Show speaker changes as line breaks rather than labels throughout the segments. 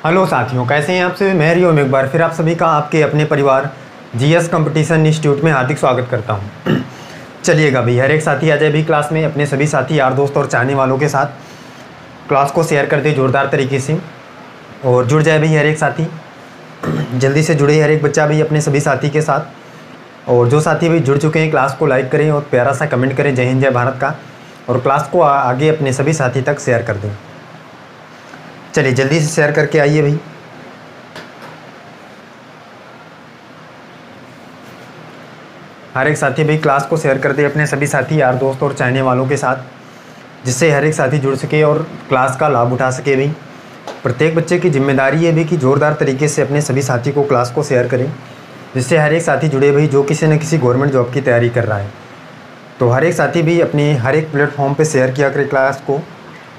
Hello साथियों, कैसे हैं आप सभी। मैं हरिओम एक बार फिर आप सभी का आपके अपने परिवार जीएस कंपटीशन इंस्टीट्यूट में हार्दिक स्वागत करता हूं। चलिएगा भाई, हर एक साथी आ जाए भी क्लास में, अपने सभी साथी यार दोस्त और चाहने वालों के साथ क्लास को शेयर कर दे ज़ोरदार तरीके से और जुड़ जाए भाई हर एक साथी। जल्दी से जुड़े हर एक बच्चा भाई अपने सभी साथी के साथ। और जो साथी भाई जुड़ चुके हैं क्लास को लाइक करें और प्यारा सा कमेंट करें जय हिंद जय भारत का, और क्लास को आगे अपने सभी साथी तक शेयर कर दें। चलिए जल्दी से शेयर करके आइए भाई। हर एक साथी भाई क्लास को शेयर कर दे अपने सभी साथी यार दोस्त और चाहने वालों के साथ, जिससे हर एक साथी जुड़ सके और क्लास का लाभ उठा सके भाई। प्रत्येक बच्चे की जिम्मेदारी है भी कि ज़ोरदार तरीके से अपने सभी साथी को क्लास को शेयर करें, जिससे हर एक साथी जुड़े भाई जो किसी न किसी गवर्नमेंट जॉब की तैयारी कर रहा है। तो हर एक साथी भी अपने हर एक प्लेटफॉर्म पर शेयर किया करे क्लास को,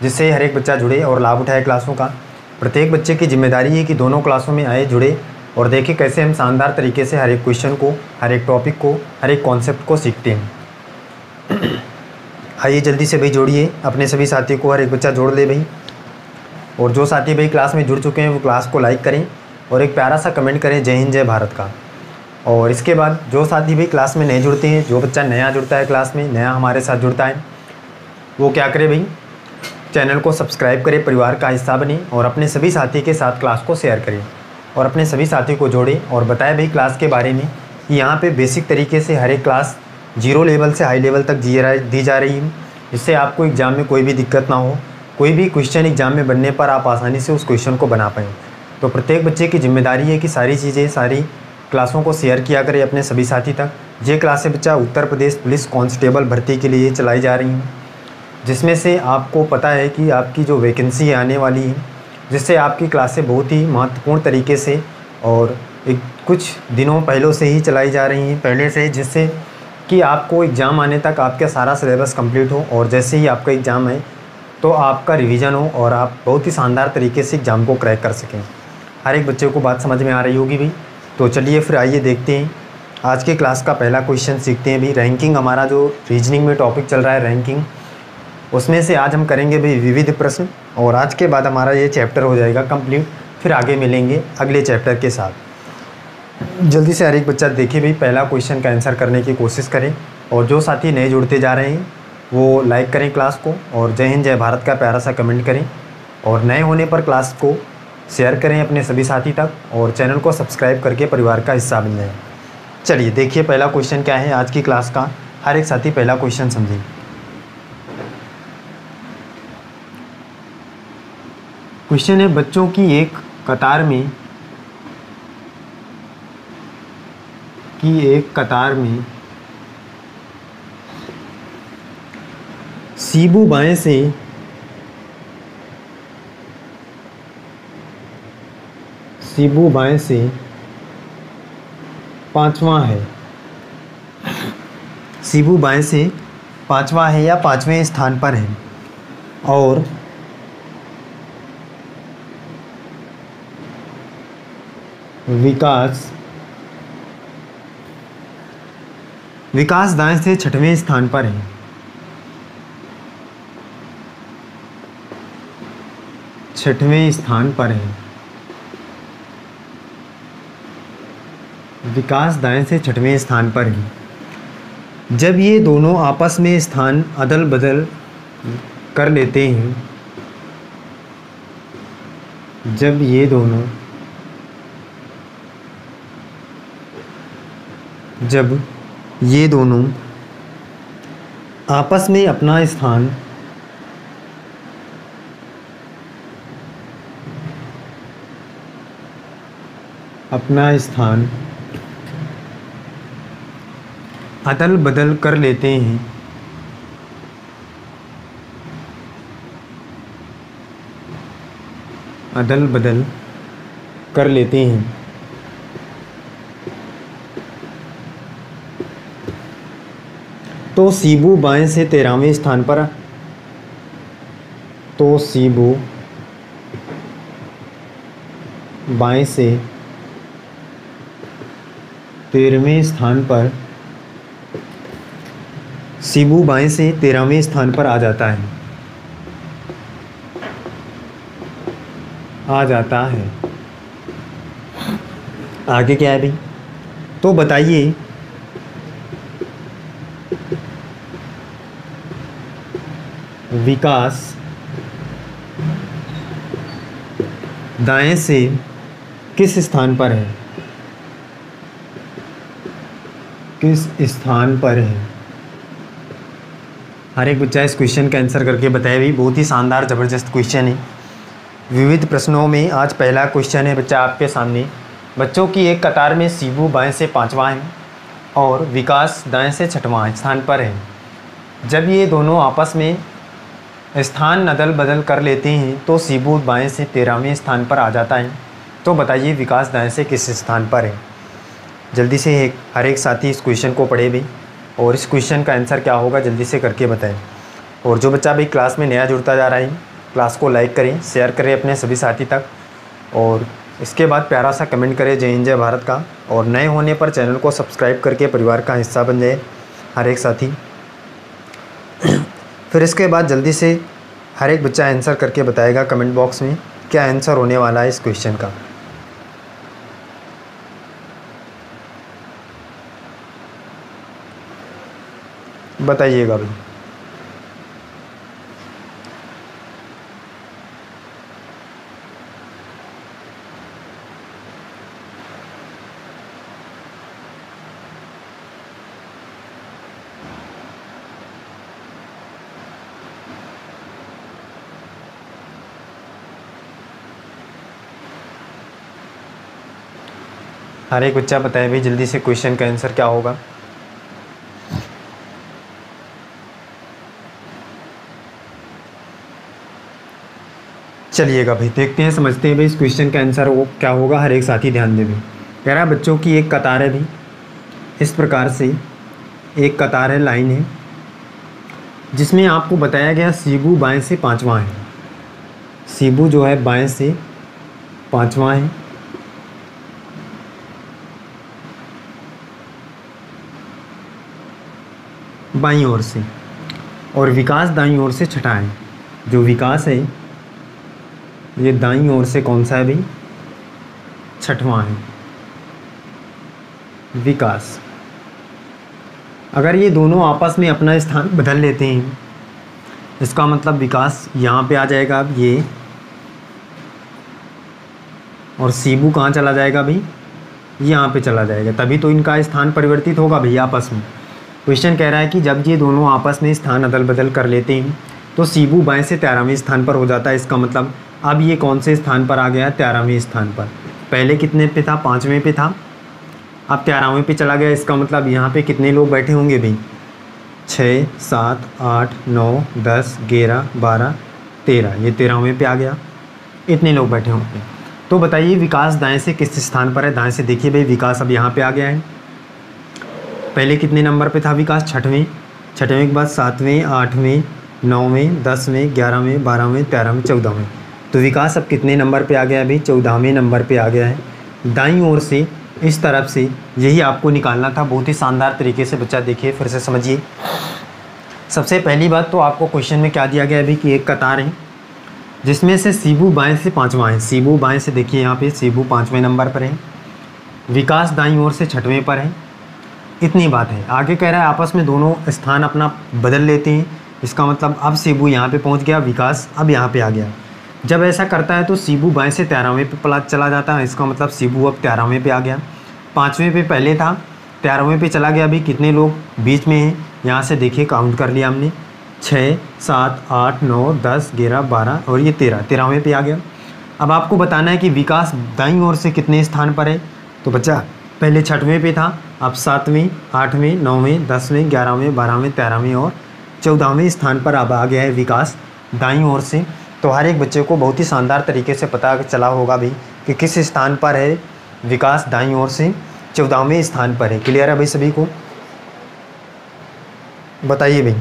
जिससे हर एक बच्चा जुड़े और लाभ उठाए क्लासों का। प्रत्येक बच्चे की जिम्मेदारी है कि दोनों क्लासों में आए, जुड़े और देखें कैसे हम शानदार तरीके से हर एक क्वेश्चन को, हर एक टॉपिक को, हर एक कॉन्सेप्ट को सीखते हैं। आइए जल्दी से भाई जोड़िए अपने सभी साथी को, हर एक बच्चा जोड़ ले भाई। और जो साथी भाई क्लास में जुड़ चुके हैं वो क्लास को लाइक करें और एक प्यारा सा कमेंट करें जय हिंद जय भारत का। और इसके बाद जो साथी भाई क्लास में नए जुड़ते हैं, जो बच्चा नया जुड़ता है क्लास में, नया हमारे साथ जुड़ता है, वो क्या करे भाई, चैनल को सब्सक्राइब करें, परिवार का हिस्सा बने और अपने सभी साथी के साथ क्लास को शेयर करें और अपने सभी साथी को जोड़ें और बताएं भाई क्लास के बारे में कि यहाँ पे बेसिक तरीके से हर एक क्लास 0 लेवल से हाई लेवल तक दी जा रही है, जिससे आपको एग्ज़ाम में कोई भी दिक्कत ना हो। कोई भी क्वेश्चन एग्ज़ाम में बनने पर आप आसानी से उस क्वेश्चन को बना पाएँ। तो प्रत्येक बच्चे की जिम्मेदारी है कि सारी चीज़ें, सारी क्लासों को शेयर किया करें अपने सभी साथी तक। ये क्लासें बच्चा उत्तर प्रदेश पुलिस कांस्टेबल भर्ती के लिए चलाई जा रही हैं, जिसमें से आपको पता है कि आपकी जो वैकेंसी आने वाली है, जिससे आपकी क्लासें बहुत ही महत्वपूर्ण तरीके से और कुछ दिनों पहलों से ही चलाई जा रही हैं, पहले से, जिससे कि आपको एग्ज़ाम आने तक आपका सारा सिलेबस कंप्लीट हो और जैसे ही आपका एग्ज़ाम है तो आपका रिवीजन हो और आप बहुत ही शानदार तरीके से एग्ज़ाम को क्रैक कर सकें। हर एक बच्चे को बात समझ में आ रही होगी भी। तो चलिए फिर आइए देखते हैं आज के क्लास का पहला क्वेश्चन सीखते हैं भी। रैंकिंग, हमारा जो रीजनिंग में टॉपिक चल रहा है रैंकिंग, उसमें से आज हम करेंगे भी विविध प्रश्न और आज के बाद हमारा ये चैप्टर हो जाएगा कंप्लीट। फिर आगे मिलेंगे अगले चैप्टर के साथ। जल्दी से हर एक बच्चा देखिए भाई, पहला क्वेश्चन का आंसर करने की कोशिश करें और जो साथी नए जुड़ते जा रहे हैं वो लाइक करें क्लास को और जय हिंद जय भारत का प्यारा सा कमेंट करें और नए होने पर क्लास को शेयर करें अपने सभी साथी तक और चैनल को सब्सक्राइब करके परिवार का हिस्सा बन जाएं। चलिए देखिए पहला क्वेश्चन क्या है आज की क्लास का। हर एक साथी पहला क्वेश्चन समझें। क्वेश्चन है, बच्चों की एक कतार में सीबू बाएं से पांचवा है। सीबू बाएं से पांचवा है या पांचवें स्थान पर है और विकास दाएं से छठवें स्थान पर है। छठवें स्थान पर है। विकास दाएं से छठवें स्थान पर है। जब ये दोनों आपस में स्थान अदल बदल कर लेते हैं, जब ये दोनों आपस में अपना स्थान अदल बदल कर लेते हैं, तो सीबू बाएं से 13वें स्थान पर, बाएं से 13वें स्थान पर, सीबू बाएं से 13वें स्थान पर आ जाता है। आ जाता है। आगे क्या है भाई, तो बताइए विकास दाएं से किस स्थान पर है, किस स्थान पर है। हर एक बच्चा इस क्वेश्चन का आंसर करके बताए भी। बहुत ही शानदार ज़बरदस्त क्वेश्चन है। विविध प्रश्नों में आज पहला क्वेश्चन है बच्चा आपके सामने। बच्चों की एक कतार में शिबू बाएं से पांचवा है और विकास दाएं से छठवां स्थान पर है। जब ये दोनों आपस में स्थान अदल बदल कर लेते हैं तो शिबू बाएं से 13वें स्थान पर आ जाता है। तो बताइए विकास दाएं से किस स्थान पर है। जल्दी से हर एक साथी इस क्वेश्चन को पढ़े भी और इस क्वेश्चन का आंसर क्या होगा जल्दी से करके बताएं। और जो बच्चा भी क्लास में नया जुड़ता जा रहा है क्लास को लाइक करें, शेयर करें अपने सभी साथी तक और इसके बाद प्यारा सा कमेंट करें जय हिंद जय भारत का। और नए होने पर चैनल को सब्सक्राइब करके परिवार का हिस्सा बन जाए हर एक साथी। फिर इसके बाद जल्दी से हर एक बच्चा आंसर करके बताएगा कमेंट बॉक्स में क्या आंसर होने वाला है इस क्वेश्चन का। बताइएगा भाई। हर एक बच्चा बताए भाई जल्दी से क्वेश्चन का आंसर क्या होगा। चलिएगा भाई देखते हैं, समझते हैं भाई इस क्वेश्चन का आंसर वो क्या होगा। हर एक साथी ध्यान दे भी। कह रहा बच्चों की एक कतार है भी, इस प्रकार से एक कतार है, लाइन है, जिसमें आपको बताया गया शिबू बाएं से पांचवा है। शिबू जो है बाएं से पांचवा है। बाईं ओर से, और विकास दाईं ओर से छठा है। जो विकास है ये दाईं ओर से कौन सा है भाई, छठवां है विकास। अगर ये दोनों आपस में अपना स्थान बदल लेते हैं इसका मतलब विकास यहाँ पे आ जाएगा अब ये, और शिबू कहाँ चला जाएगा भाई, यहाँ पे चला जाएगा। तभी तो इनका स्थान परिवर्तित होगा भाई आपस में। क्वेश्चन कह रहा है कि जब ये दोनों आपस में स्थान अदल बदल कर लेते हैं तो शिबू बाएं से 13वें स्थान पर हो जाता है। इसका मतलब अब ये कौन से स्थान पर आ गया है, 13वें स्थान पर। पहले कितने पे था, 5वें पे था, अब 13वें पे चला गया। इसका मतलब यहाँ पे कितने लोग बैठे होंगे भाई, 6 7 8 9 10 11 12 13, ये 13वें पे आ गया, इतने लोग बैठे होंगे। तो बताइए विकास दाएं से किस स्थान पर है। दाएं से देखिए भाई विकास अब यहाँ पे आ गया है। पहले कितने नंबर पे था विकास, छठवें। छठवें के बाद 7वें 8वें 9वें 10वें 11वें 12वें 13वें 14वें। तो विकास अब कितने नंबर पे आ गया है भाई, 14वें नंबर पे आ गया है। दाईं ओर से इस तरफ से यही आपको निकालना था। बहुत ही शानदार तरीके से बच्चा देखिए फिर से समझिए। सबसे पहली बात तो आपको क्वेश्चन में क्या दिया गया है भाई कि एक कतार है जिसमें से शिबू बाएं से पाँचवा है। शिबू बाएं से देखिए यहाँ पे शिबू 5वें नंबर पर है, विकास दाईं ओर से 6वें पर है। इतनी बात है। आगे कह रहा है आपस में दोनों स्थान अपना बदल लेते हैं। इसका मतलब अब शिबू यहाँ पे पहुँच गया, विकास अब यहाँ पे आ गया। जब ऐसा करता है तो शिबू बाएं से 13वें पे चला जाता है। इसका मतलब शिबू अब 13वें पे आ गया। 5वें पे पहले था, 13वें पे चला गया। अभी कितने लोग बीच में हैं, यहाँ से देखिए काउंट कर लिया हमने, 6 7 8 9 10 11 12 और ये 13वें पे आ गया। अब आपको बताना है कि विकास दाईं ओर से कितने स्थान पर है। तो बच्चा पहले 6वें पे था, अब 7वें 8वें 9वें 10वें 11वें 12वें 13वें और 14वें स्थान पर अब आ गया है विकास दाईं ओर से। तो हर एक बच्चे को बहुत ही शानदार तरीके से पता चला होगा भी कि किस स्थान पर है विकास, दाईं ओर से 14वें स्थान पर है। क्लियर है भाई सभी को, बताइए भाई।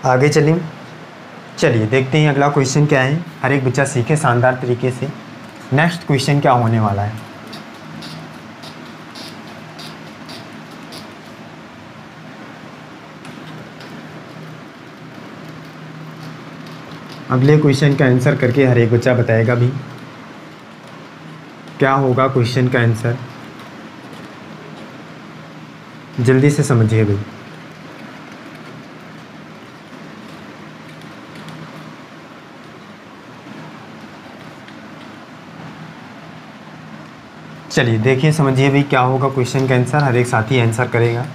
आगे चलिए देखते हैं अगला क्वेश्चन क्या है। हर एक बच्चा सीखे शानदार तरीके से नेक्स्ट क्वेश्चन क्या होने वाला है। अगले क्वेश्चन का आंसर करके हर एक बच्चा बताएगा भी क्या होगा क्वेश्चन का आंसर। जल्दी से समझिए भाई। चलिए देखिए समझिए भाई क्या होगा क्वेश्चन का आंसर। हर एक साथी आंसर करेगा।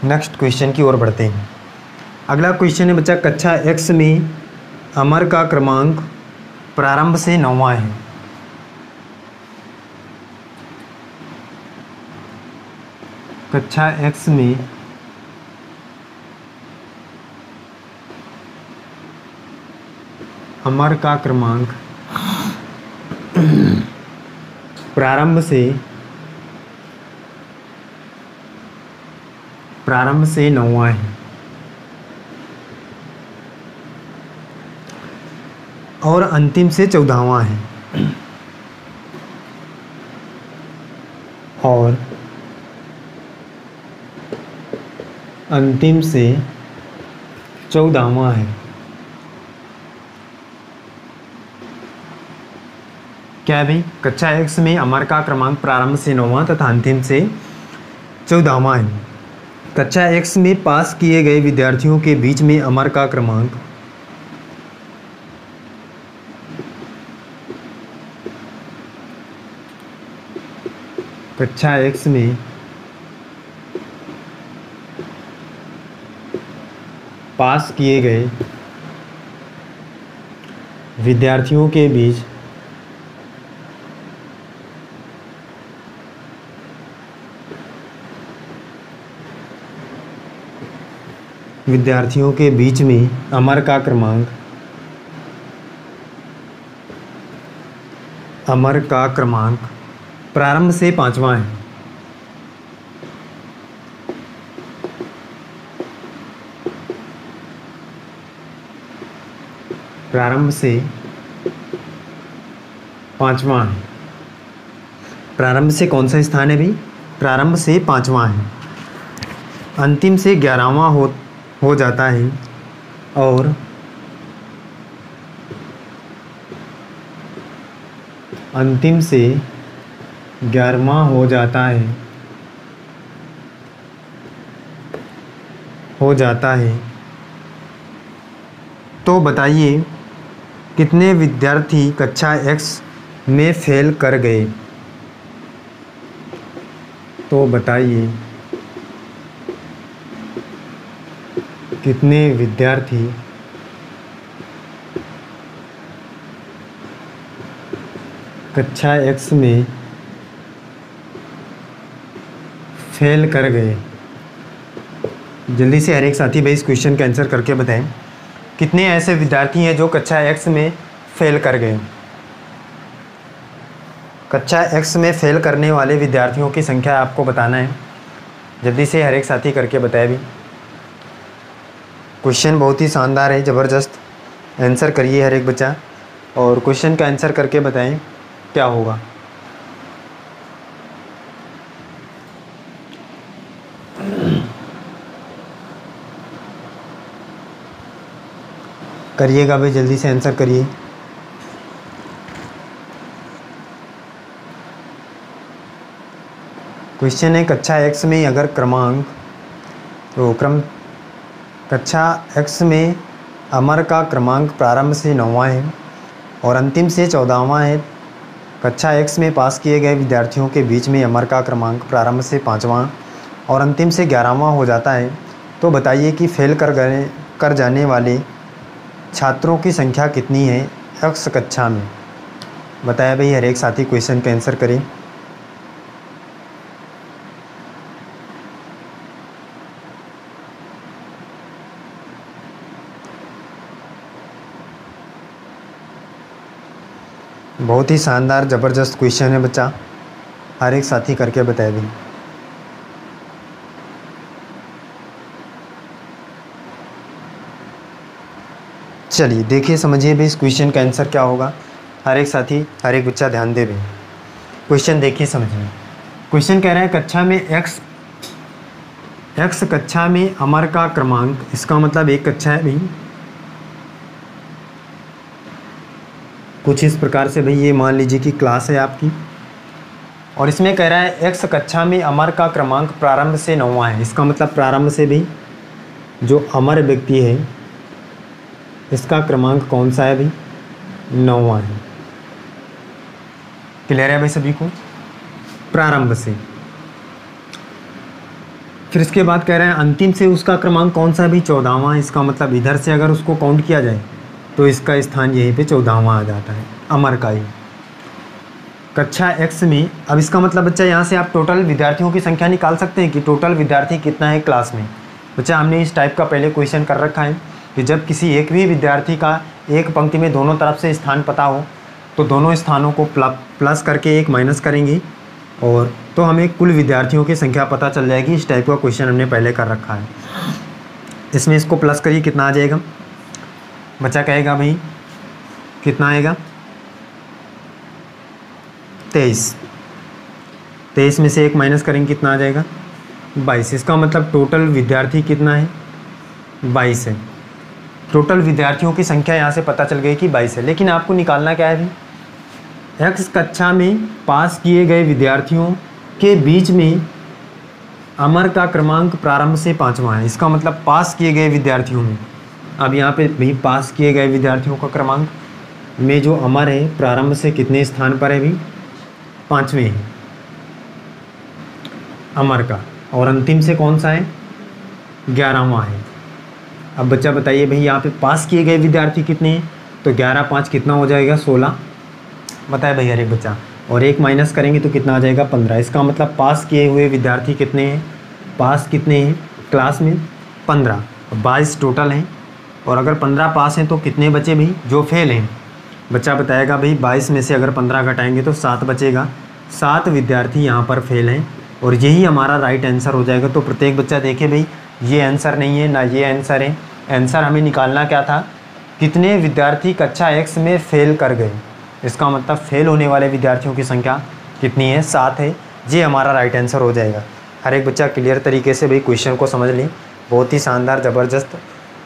नेक्स्ट क्वेश्चन की ओर बढ़ते हैं। अगला क्वेश्चन है बच्चा, कक्षा एक्स में अमर का क्रमांक प्रारंभ से 9वां है। कक्षा एक्स में अमर का क्रमांक प्रारंभ से 9वां है और अंतिम से 14वां है। और अंतिम से 14वां है। क्या है भाई? कक्षा एक्स में अमर का क्रमांक प्रारंभ से 9वां तथा अंतिम से 14वां है। कक्षा एक्स में पास किए गए विद्यार्थियों के बीच में अमर का क्रमांक कक्षा एक्स में पास किए गए विद्यार्थियों के बीच में अमर का क्रमांक प्रारंभ से 5वां है। प्रारंभ से 5वां है। प्रारंभ से कौन सा स्थान है भाई? प्रारंभ से 5वां है। अंतिम से 11वां हो जाता है और अंतिम से 11वां हो जाता है। तो बताइए कितने विद्यार्थी कक्षा एक्स में फेल कर गए? तो बताइए कितने विद्यार्थी कक्षा एक्स में फेल कर गए? जल्दी से हर एक साथी भाई इस क्वेश्चन का आंसर करके बताएं। कितने ऐसे विद्यार्थी हैं जो कक्षा एक्स में फेल कर गए? कक्षा एक्स में फेल करने वाले विद्यार्थियों की संख्या आपको बताना है। जल्दी से हर एक साथी करके बताए भी। क्वेश्चन बहुत ही शानदार है, ज़बरदस्त। आंसर करिए हर एक बच्चा और क्वेश्चन का आंसर करके बताएं क्या होगा। करिएगा भाई, जल्दी से आंसर करिए। क्वेश्चन है कक्षा एक्स में अगर कक्षा एक्स में अमर का क्रमांक प्रारंभ से 9वां है और अंतिम से 14वां है। कक्षा एक्स में पास किए गए विद्यार्थियों के बीच में अमर का क्रमांक प्रारंभ से 5वां और अंतिम से 11वां हो जाता है। तो बताइए कि फेल कर जाने वाले छात्रों की संख्या कितनी है एक्स कक्षा में? बताया भाई, हर एक साथी क्वेश्चन का आंसर करें। बहुत ही शानदार ज़बरदस्त क्वेश्चन है बच्चा, हर एक साथी करके बताए भी। चलिए देखिए समझिए भी इस क्वेश्चन का आंसर क्या होगा। हर एक साथी हर एक बच्चा ध्यान दे भी। क्वेश्चन देखिए समझिए। क्वेश्चन कह रहा है कक्षा में एक्स कक्षा में अमर का क्रमांक, इसका मतलब एक कक्षा है भाई। कुछ इस प्रकार से भाई ये मान लीजिए कि क्लास है आपकी, और इसमें कह रहा है एक्स कक्षा में अमर का क्रमांक प्रारंभ से 9वां है। इसका मतलब प्रारंभ से भी जो अमर व्यक्ति है इसका क्रमांक कौन सा है भाई? 9वां है। क्लियर है भाई सभी को? प्रारंभ से। फिर इसके बाद कह रहे हैं अंतिम से उसका क्रमांक कौन सा भी? 14वां। इसका मतलब इधर से अगर उसको काउंट किया जाए तो इसका स्थान यहीं पे 14वां आ जाता है, अमर का ही। कक्षा एक्स में, अब इसका मतलब बच्चा यहाँ से आप टोटल विद्यार्थियों की संख्या निकाल सकते हैं कि टोटल विद्यार्थी कितना है क्लास में। बच्चा हमने इस टाइप का पहले क्वेश्चन कर रखा है कि जब किसी एक भी विद्यार्थी का एक पंक्ति में दोनों तरफ से स्थान पता हो तो दोनों स्थानों को प्लस करके एक माइनस करेंगे और तो हमें कुल विद्यार्थियों की संख्या पता चल जाएगी। इस टाइप का क्वेश्चन हमने पहले कर रखा है। इसमें इसको प्लस करिए, कितना आ जाएगा? बच्चा कहेगा भाई कितना आएगा? 23 में से एक माइनस करेंगे, कितना आ जाएगा? 22। इसका मतलब टोटल विद्यार्थी कितना है? 22 है। टोटल विद्यार्थियों की संख्या यहाँ से पता चल गई कि 22 है। लेकिन आपको निकालना क्या है भाई? एक्स कक्षा में पास किए गए विद्यार्थियों के बीच में अमर का क्रमांक प्रारंभ से 5वां है। इसका मतलब पास किए गए विद्यार्थियों में, अब यहाँ पे भाई पास किए गए विद्यार्थियों का क्रमांक में जो अमर है प्रारंभ से कितने स्थान पर है भाई? 5वें है अमर का, और अंतिम से कौन सा है? 11वां है। अब बच्चा बताइए भाई यहाँ पे पास किए गए विद्यार्थी कितने हैं? तो 11 5 कितना हो जाएगा? 16। बताए भैया एक बच्चा, और एक माइनस करेंगे तो कितना आ जाएगा? 15। इसका मतलब पास किए हुए विद्यार्थी कितने हैं? पास कितने हैं क्लास में? 15। 22 टोटल हैं, और अगर 15 पास हैं तो कितने बचे भाई जो फेल हैं? बच्चा बताएगा भाई 22 में से अगर 15 घटाएंगे तो 7 बचेगा। 7 विद्यार्थी यहाँ पर फेल हैं, और यही हमारा राइट आंसर हो जाएगा। तो प्रत्येक बच्चा देखे भाई ये आंसर नहीं है ना ये आंसर है। आंसर हमें निकालना क्या था? कितने विद्यार्थी कक्षा एक्स में फेल कर गए। इसका मतलब फेल होने वाले विद्यार्थियों की संख्या कितनी है? 7 है। ये हमारा राइट आंसर हो जाएगा। हर एक बच्चा क्लियर तरीके से भाई क्वेश्चन को समझ लें। बहुत ही शानदार, ज़बरदस्त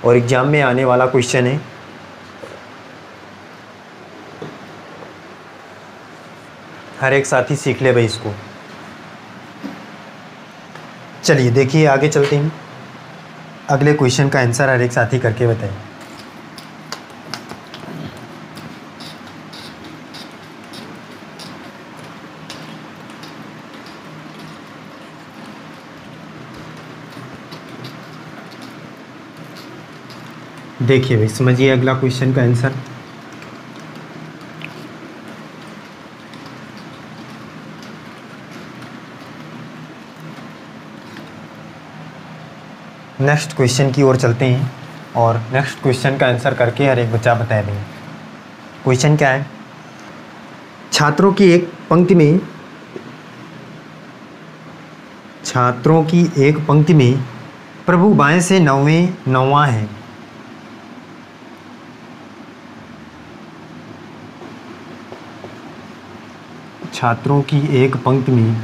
और एग्ज़ाम में आने वाला क्वेश्चन है। हर एक साथी सीख ले भाई इसको। चलिए देखिए आगे चलते हैं। अगले क्वेश्चन का आंसर हर एक साथी करके बताएं। देखिए भाई समझिए अगला क्वेश्चन का आंसर। नेक्स्ट क्वेश्चन की ओर चलते हैं और नेक्स्ट क्वेश्चन का आंसर करके हर एक बच्चा बताए देंगे। क्वेश्चन क्या है? छात्रों की एक पंक्ति में प्रभु बाएं से 9वां है। छात्रों की एक पंक्ति में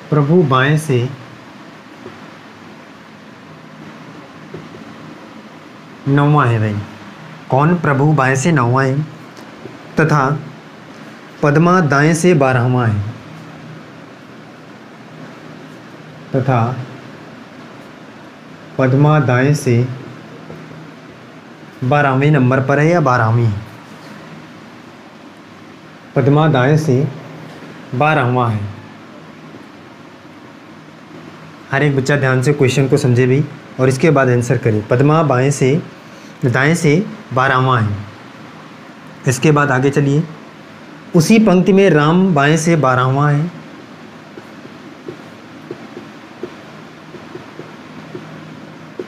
प्रभु बाएं से 9वां है भाई। कौन प्रभु बाएं से 9वां है? तथा पद्मा दाएं से 12वां है। तथा पद्मा दाएं से 12वें नंबर पर है या 12वीं है? पद्मा दाएं से 12वां है। हर एक बच्चा ध्यान से क्वेश्चन को समझे भी और इसके बाद आंसर करे। पद्मा दाएं से 12वां है। इसके बाद आगे चलिए। उसी पंक्ति में राम बाएं से 12वां है।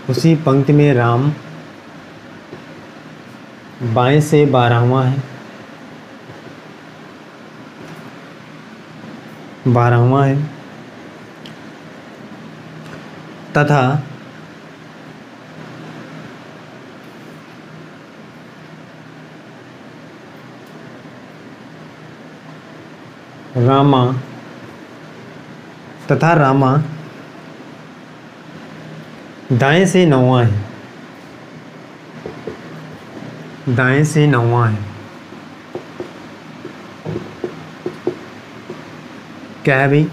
उसी पंक्ति में राम बाएं से 12वां है। 12वां है। तथा रामा तथा रामा दाएं से नौवां है, दाएं से नौवां है। क्या है भाई?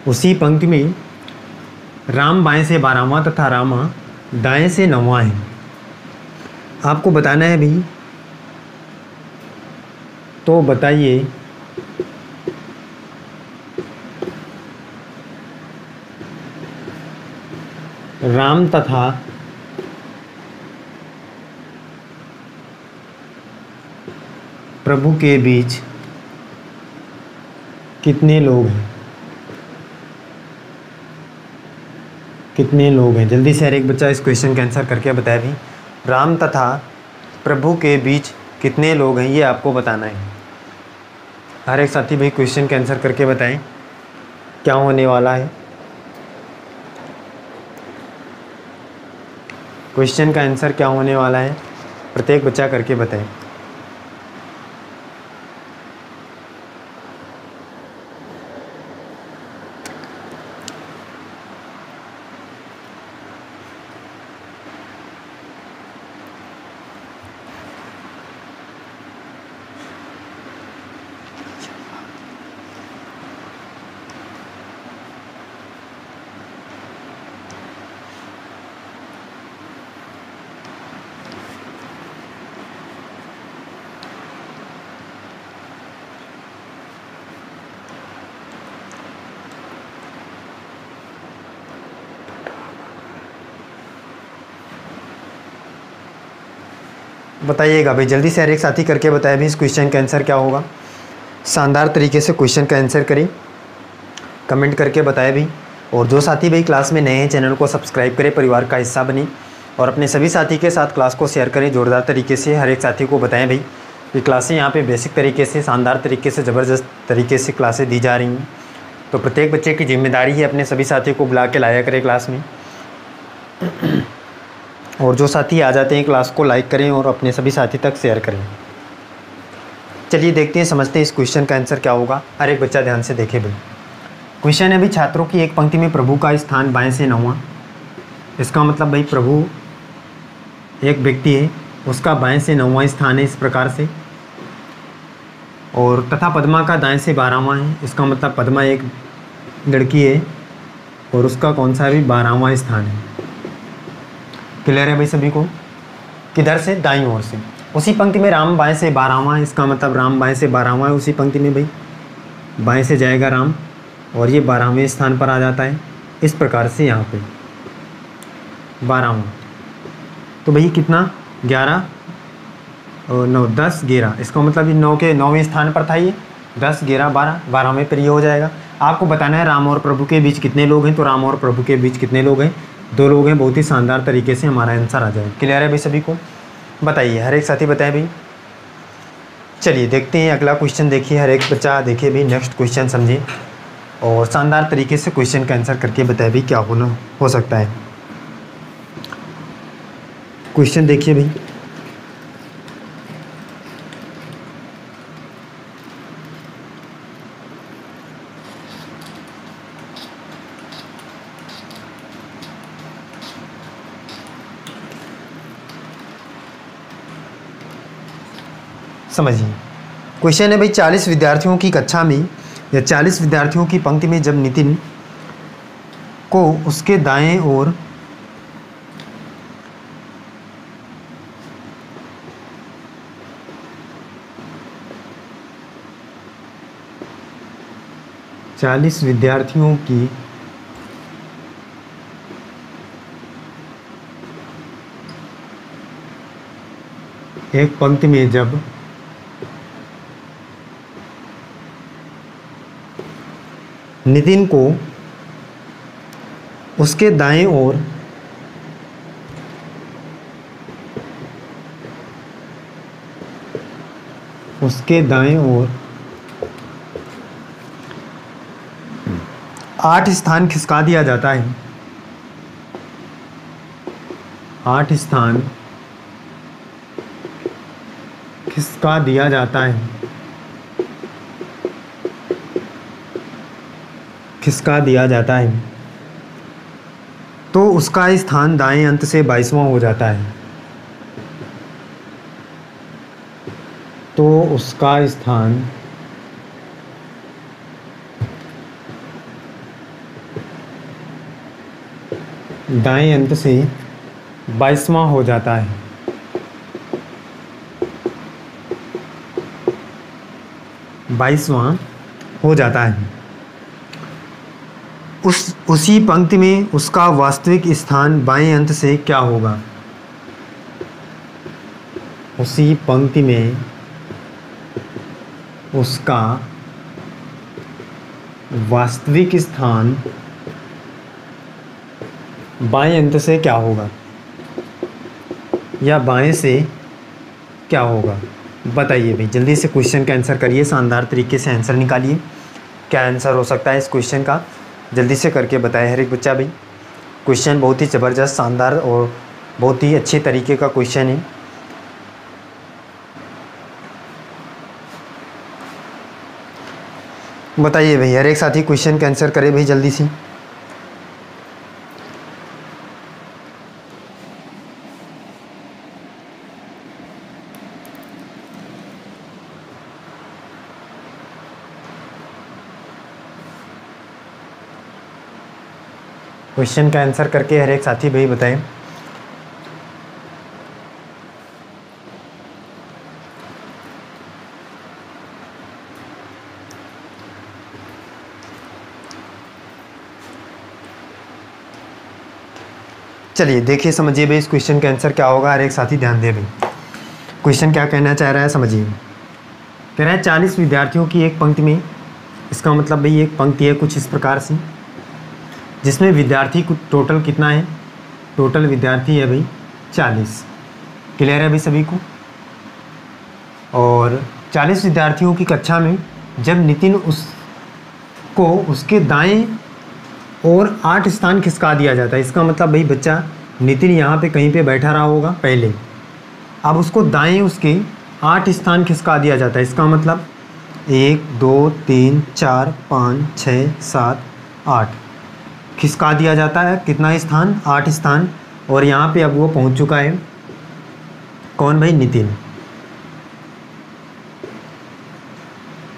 उसी पंक्ति में राम बाएं से 12वां तथा रामा दाएं से 9वां है। आपको बताना है भाई, तो बताइए राम तथा प्रभु के बीच कितने लोग हैं? कितने लोग हैं? जल्दी से हर एक बच्चा इस क्वेश्चन का आंसर करके बताए भी। राम तथा प्रभु के बीच कितने लोग हैं, ये आपको बताना है। हर एक साथी भाई क्वेश्चन का आंसर करके बताएं क्या होने वाला है। क्वेश्चन का आंसर क्या होने वाला है, प्रत्येक बच्चा करके बताएं। बताइएगा भाई, जल्दी से हर एक साथी करके बताए भी इस क्वेश्चन का आंसर क्या होगा। शानदार तरीके से क्वेश्चन का आंसर करें, कमेंट करके बताए भी। और जो साथी भाई क्लास में नए हैं चैनल को सब्सक्राइब करें, परिवार का हिस्सा बने और अपने सभी साथी के साथ क्लास को शेयर करें। जोरदार तरीके से हर एक साथी को बताएं भाई कि क्लासें यहाँ पे बेसिक तरीके से, शानदार तरीके से, ज़बरदस्त तरीके से क्लासें दी जा रही हैं। तो प्रत्येक बच्चे की जिम्मेदारी है अपने सभी साथियों को बुला के लाया करें क्लास में। और जो साथी आ जाते हैं क्लास को लाइक करें और अपने सभी साथी तक शेयर करें। चलिए देखते हैं, समझते हैं इस क्वेश्चन का आंसर क्या होगा। हर एक बच्चा ध्यान से देखे भाई। क्वेश्चन है भाई, छात्रों की एक पंक्ति में प्रभु का स्थान बाएं से 9वां। इसका मतलब भाई प्रभु एक व्यक्ति है, उसका बाएं से 9वां स्थान है इस प्रकार से। और तथा पद्मा का दाएं से 12वां है। इसका मतलब पद्मा एक लड़की है और उसका कौन सा भी 12वां स्थान है। क्लियर है भाई सभी को? किधर से? दाईं ओर से। उसी पंक्ति में राम बाएं से 12वां है। इसका मतलब राम बाएं से 12वां है उसी पंक्ति में भाई। बाएं से जाएगा राम और ये 12वें स्थान पर आ जाता है इस प्रकार से यहाँ पे 12वां। तो भाई कितना? 11 और 9, 10, 11। इसका मतलब ये 9 के 9वें स्थान पर था ये। 10, 11, 12, 12वें पर ये हो जाएगा। आपको बताना है राम और प्रभु के बीच कितने लोग हैं। तो राम और प्रभु के बीच कितने लोग हैं? 2 लोग हैं। बहुत ही शानदार तरीके से हमारा आंसर आ जाए। क्लियर है भाई सभी को? बताइए, हर एक साथी बताएं भाई। चलिए देखते हैं अगला क्वेश्चन। देखिए हर एक बच्चा देखिए भाई, नेक्स्ट क्वेश्चन समझिए और शानदार तरीके से क्वेश्चन का आंसर करके बताए भाई क्या होना हो सकता है। क्वेश्चन देखिए भाई। समझिए, क्वेश्चन है भाई, 40 विद्यार्थियों की कक्षा में या 40 विद्यार्थियों की पंक्ति में जब नितिन को उसके दाएं ओर चालीस विद्यार्थियों की एक पंक्ति में जब नितिन को उसके दाएं ओर ओर 8 स्थान खिसका दिया जाता है। 8 स्थान खिसका दिया जाता है खिसका दिया जाता है तो उसका स्थान दाएं अंत से 22वां हो जाता है। तो उसका स्थान दाएं अंत से 22वां हो जाता है। बाईसवां हो जाता है। उसी पंक्ति में उसका वास्तविक स्थान बाएं अंत से क्या होगा? उसी पंक्ति में उसका वास्तविक स्थान बाएं अंत से क्या होगा या बाएं से क्या होगा? बताइए भाई, जल्दी से क्वेश्चन का आंसर करिए, शानदार तरीके से आंसर निकालिए। क्या आंसर हो सकता है इस क्वेश्चन का? जल्दी से करके बताएं हर एक बच्चा भाई। क्वेश्चन बहुत ही ज़बरदस्त, शानदार और बहुत ही अच्छे तरीके का क्वेश्चन है। बताइए भाई, हर एक साथी क्वेश्चन का आंसर करे भाई जल्दी से। क्वेश्चन का आंसर करके हर एक साथी भाई बताएं। चलिए देखिए, समझिए भाई इस क्वेश्चन का आंसर क्या होगा। हर एक साथी ध्यान दे भाई, क्वेश्चन क्या कहना चाह रहा है समझिए। कह रहा है 40 विद्यार्थियों की एक पंक्ति में, इसका मतलब भाई एक पंक्ति है कुछ इस प्रकार से, जिसमें विद्यार्थी टोटल कितना है? टोटल विद्यार्थी है भाई 40। क्लियर है भाई सभी को? और 40 विद्यार्थियों की कक्षा में जब नितिन उसको उसके दाएं और 8 स्थान खिसका दिया जाता है, इसका मतलब भाई बच्चा नितिन यहाँ पे कहीं पे बैठा रहा होगा पहले, अब उसको दाएं उसके 8 स्थान खिसका दिया जाता है। इसका मतलब 1 2 3 4 5 6 7 8 खिसका दिया जाता है। कितना स्थान? 8 स्थान। और यहाँ पे अब वो पहुँच चुका है, कौन भाई? नितिन।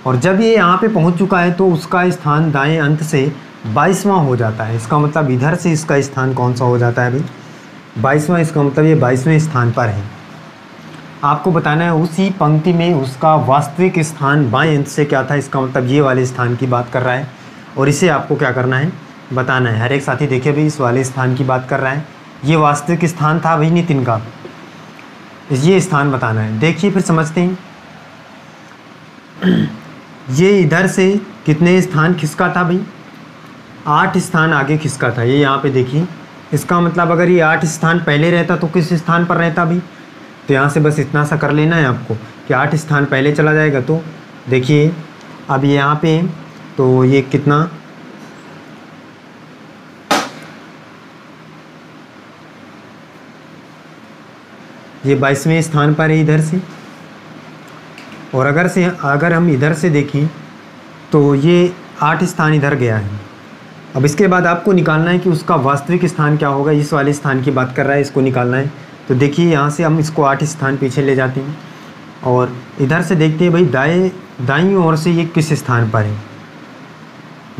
और जब ये यहाँ पे पहुँच चुका है तो उसका स्थान दाएं अंत से 22वां हो जाता है। इसका मतलब इधर से इसका स्थान कौन सा हो जाता है भाई? 22वां। इसका मतलब ये 22वें स्थान पर है। आपको बताना है उसी पंक्ति में उसका वास्तविक स्थान बाएं अंत से क्या था। इसका मतलब ये वाले स्थान की बात कर रहा है और इसे आपको क्या करना है? बताना है। हर एक साथी देखिए भाई, इस वाले स्थान की बात कर रहा है। ये वास्तविक स्थान था भाई नितिन का, ये स्थान बताना है। देखिए फिर समझते हैं। ये इधर से कितने स्थान खिसका था भाई? 8 स्थान आगे खिसका था। ये यहाँ पे देखिए, इसका मतलब अगर ये 8 स्थान पहले रहता तो किस स्थान पर रहता भाई? तो यहाँ से बस इतना सा कर लेना है आपको कि 8 स्थान पहले चला जाएगा। तो देखिए अब ये यहाँ पे, तो ये कितना? ये 22वें स्थान पर है इधर से। और अगर हम इधर से देखें तो ये 8 स्थान इधर गया है। अब इसके बाद आपको निकालना है कि उसका वास्तविक स्थान क्या होगा। इस वाले स्थान की बात कर रहा है, इसको निकालना है। तो देखिए यहाँ से हम इसको 8 स्थान पीछे ले जाते हैं और इधर से देखते हैं भाई दाईं ओर से ये किस स्थान पर है।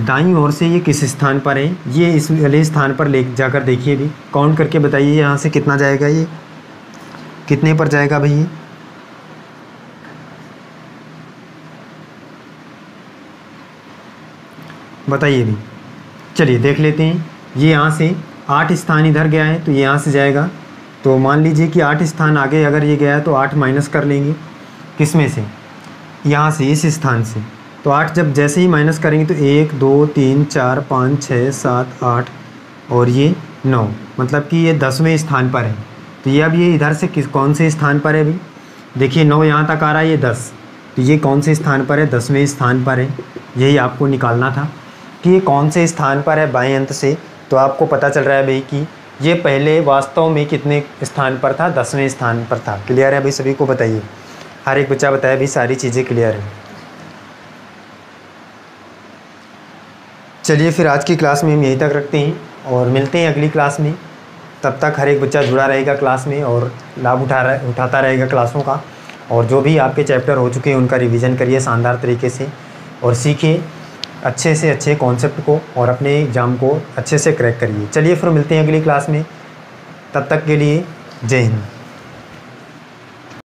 दाईं ओर से ये किस स्थान पर है? ये इस वाले स्थान पर ले जाकर देखिए भी, काउंट करके बताइए यहाँ से कितना जाएगा, ये कितने पर जाएगा भाई? ये बताइए भी। चलिए देख लेते हैं। ये यहाँ से 8 स्थान इधर गया है तो ये यहाँ से जाएगा। तो मान लीजिए कि 8 स्थान आगे अगर ये गया है तो 8 माइनस कर लेंगे। किस में से? यहाँ से, इस स्थान से। तो 8 जब जैसे ही माइनस करेंगे तो 1 2 3 4 5 6 7 8 और ये 9, मतलब कि ये 10वें स्थान पर है। तो ये अब ये इधर से कौन से स्थान पर है भाई? देखिए 9 यहाँ तक आ रहा है, ये 10, तो ये कौन से स्थान पर है? 10वें स्थान पर है। यही आपको निकालना था कि ये कौन से स्थान पर है बाएं अंत से। तो आपको पता चल रहा है भाई कि ये पहले वास्तव में कितने स्थान पर था? 10वें स्थान पर था। क्लियर है भाई सभी को? बताइए, हर एक बच्चा बताया भाई, सारी चीज़ें क्लियर है। चलिए फिर आज की क्लास में हम यहीं तक रखते हैं और मिलते हैं अगली क्लास में। तब तक हर एक बच्चा जुड़ा रहेगा क्लास में और लाभ उठाता रहेगा क्लासों का। और जो भी आपके चैप्टर हो चुके हैं उनका रिवीजन करिए शानदार तरीके से और सीखिए अच्छे से अच्छे कॉन्सेप्ट को और अपने एग्ज़ाम को अच्छे से क्रैक करिए। चलिए फिर मिलते हैं अगली क्लास में, तब तक के लिए जय हिंद।